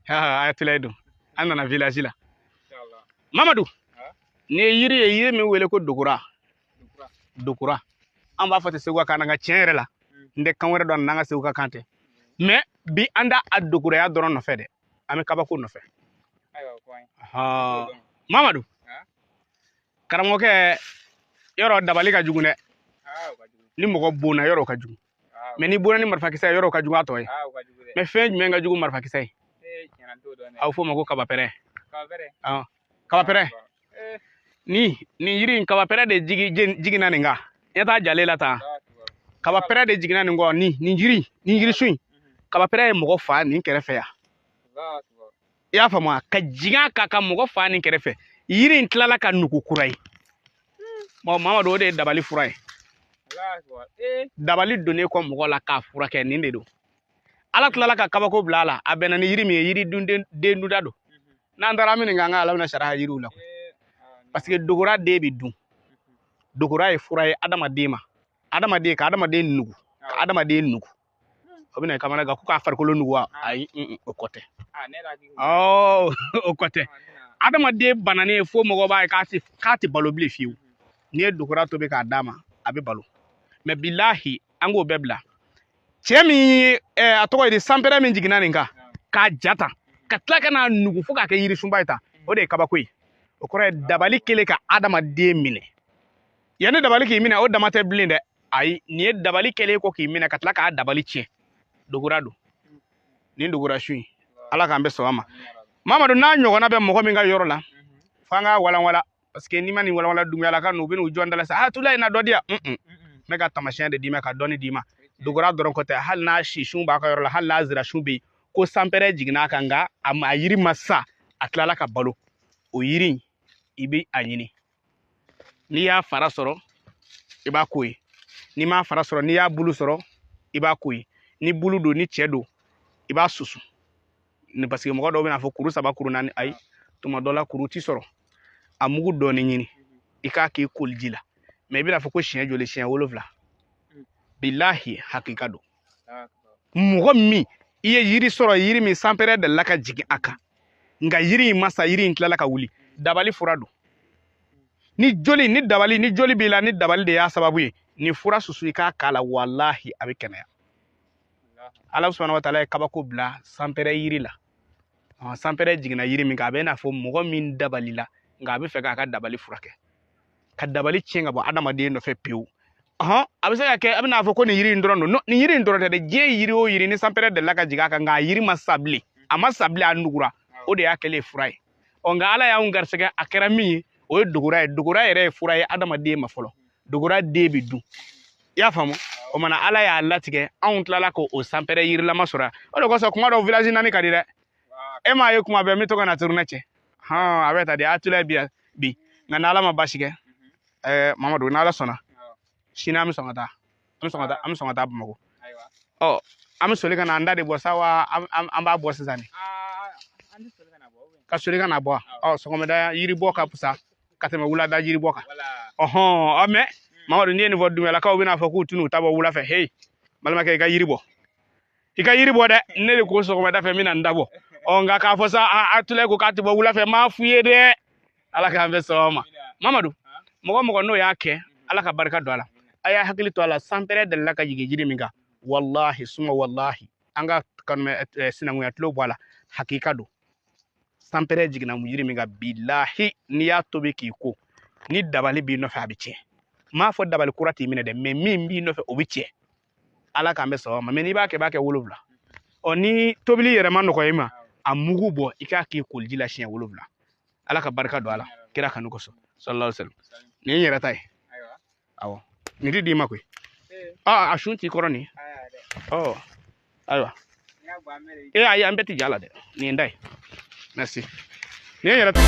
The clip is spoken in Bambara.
Ha atuledo anana village la Mamadou ne yiri mi wele ko dogura an b'a fɔ te segu kan nga tiɲɛ yɛrɛ la nde kan wɛrɛ dɔn nanga segu kan tɛ mais bi anda a doguraya dɔrɔn nɔfɛ dɛ an bɛ kabako nɔfɛ Mamadou karamɔgɔkɛ yɔrɔ dabali ka jugu dɛ ni mɔgɔ bona yɔrɔ ka jugu mais ni bona ni marifakisɛ yɔrɔ ka jugu a tɔ ye mais fɛn jumɛn ka jugu marifakisɛ ye aw fɔ ma ko kabapɛrɛ kabapɛrɛ ni yiri in kabapɛrɛ de jigina nin kan ya ta jale la tan kabapɛrɛ de jigina nin kɔ nin yiri su in kabapɛrɛ ye mɔgɔ fa nin kɛrɛfɛ ya i y'a faamu ka jigin ka mɔgɔ fa nin kɛrɛfɛ yiri in tilala ka nugu kura ye Mamadou o de ye dabali fura ye dabali donnen kɔ mɔgɔ la k'a furakɛ nin de don ala tilala ka kabako bila a la a bɛnna ni yiri min ye yiri den dunda don n'an taara min kan ka ala bɛna sariya yiriw la parce que dogora den bi dun dogora ye fura ye adamaden ma adamaden ka adamaden nugu ka adamaden nugu o bɛna kamana kan ko k'a farikolo nugu wa ayi o kɔ tɛ o kɔ tɛ adamaden bananen fo mɔgɔ b'a ye k'a tɛ balo bilen fiyewu n'i ye dogora tobi k'a d'a ma a bɛ balo mais bilahi an k'o bɛɛ bila cɛ min a tɔgɔ ye di sanpɛrɛ min jiginna nin kan k'a jata ka tila ka n'a nugu fo k'a kɛ yirisunba ye tan o de ye kabako ye o kɔrɔ ye dabali kelen ka adamaden minɛ yanni dabali k'i minɛ o dama tɛ bilen dɛ ayi nin ye dabali kelen ko k'i minɛ ka tila k'a dabali tiɲɛ dogora don nin dogora su in ala k'an bɛ sɔn a ma Mamadou n'a ɲɔgɔnna bɛ mɔgɔ min ka yɔrɔ la f'an k'a walanwala parce que n'i ma nin walanwala dunyala ka n'u bɛ n'u jɔ n da la sa tula in na dɔ di yan n bɛ ka taamasiyɛn de d'i ma ka dɔnni d'i ma dogora dɔrɔn kɔ tɛ hali n'a sisun b'a ka yɔrɔ la hali n'a zirasun bɛ yen ko sanpɛrɛ jiginna kan nka a yiri ma sa a tilala ka balo o yiri in i bɛ a ɲini n'i y'a fara sɔrɔ i b'a ko ye n'i m'a fara sɔrɔ n'i y'a bulu sɔrɔ i b'a ko ye ni bulu don ni cɛ don i b'a susu ni parce que mɔgɔ dɔw bɛna fɔ kuru 3 kuru 4 ayi tuma dɔ la kuru ti sɔrɔ a mugu dɔɔni ɲini i k'a k'i koliji la mais i bɛna fɔ ko siɲɛ joli siɲɛ 7 bilahi hakika don mɔgɔ min i ye yiri sɔrɔ yiri min sanpɛrɛ de la ka jigin a kan nka yiri in masa yiri in tilala ka wuli dabali fura don ni joli b'i la ni dabali de y'a sababu ye ni fura susu i k'a k'a la wallahi a bɛ kɛnɛya ala subhanahu wa ta'ala ye kabako bila sanpɛrɛ yiri la sanpɛrɛ jiginna yiri min kan a bɛ n'a fɔ mɔgɔ min dabali la nka a bɛ fɛ k'a ka dabali furakɛ ka dabali tiɲɛ ka bɔ adamaden nɔfɛ pewu a bɛ se ka kɛ a bɛ n'a fɔ ko nin yiri in dɔrɔn don nin yiri in dɔrɔn tɛ dɛ diɲɛ yiri o yiri ni sanpɛrɛ delila ka jigin a kan nka a yiri ma sa bilen a ma sa bilen a nugura o de y'a kɛlen fura ye nka ala y'anw garisɛgɛ a kɛra min ye o ye dogora ye dogora yɛrɛ ye fura ye adamaden ma fɔlɔ dogora den bi dun i y'a faamu o mana ala y'a latigɛ anw tilala k'o sanpɛrɛ yirilama sɔrɔ o de kosɔn kuma dɔw village naani ka di dɛ e m'a ye kuma bɛɛ n bɛ to ka na tourner cɛ a bɛ ta de a tula bi nka n'ala ma basi kɛ Mamadou n'ala sɔnna sini an bɛ sɔn ka taa Bamakɔ an bɛ soli ka na an da de bɔ sa wa an b'a bɔ sisan de ka soli ka na bɔ sɔgɔmada yiri bɔ ka fisa ka tɛmɛ wulada yiri bɔ kan mais Mamadou n'i ye nin fɔ dunyalakaw bɛna fɔ k'u tɛn'u ta bɔ wula fɛ hey balimakɛ i ka yiri bɔ dɛ ne de ko sɔgɔmada fɛ n bɛna n da bɔ nka k'a fɔ sa a tula ko k'a tɛ bɔ wula fɛ n m'a f'u ye dɛ ala k'an bɛ sɔn o ma Mamadou mɔgɔ n'o y'a kɛ ala ka barika don a la a y'a hakili to a la sanpɛrɛ delila ka jigin yiri min kan wallahi suma wallahi an ka sinankunya tulo bɔ a la hakika don sanpɛrɛ jiginna yiri min kan bilahi n'i y'a tobi k'i ko ni dabali b'i nɔfɛ a bɛ tiɲɛ m'a fɔ dabali kura t'i minɛ dɛ mais min b'i nɔfɛ o bɛ tiɲɛ ala k'an bɛ sɔn o ma mais n'i b'a kɛ 7 ni tobili yɛrɛ ma nɔgɔ i ma a mugu bɔ i k'a k'i koliji la siɲɛ 7 ala ka barika don a la kira kanu kosɔn sallallahu alaihi wasallam nin ye n yɛrɛ ta ye awɔ nin tɛ d'i ma koyi a sun t'i kɔrɔ nin ayiwa ayi an bɛɛ tɛ ja la dɛ nin ye n ta ye merci nin ye n yɛrɛ ta ye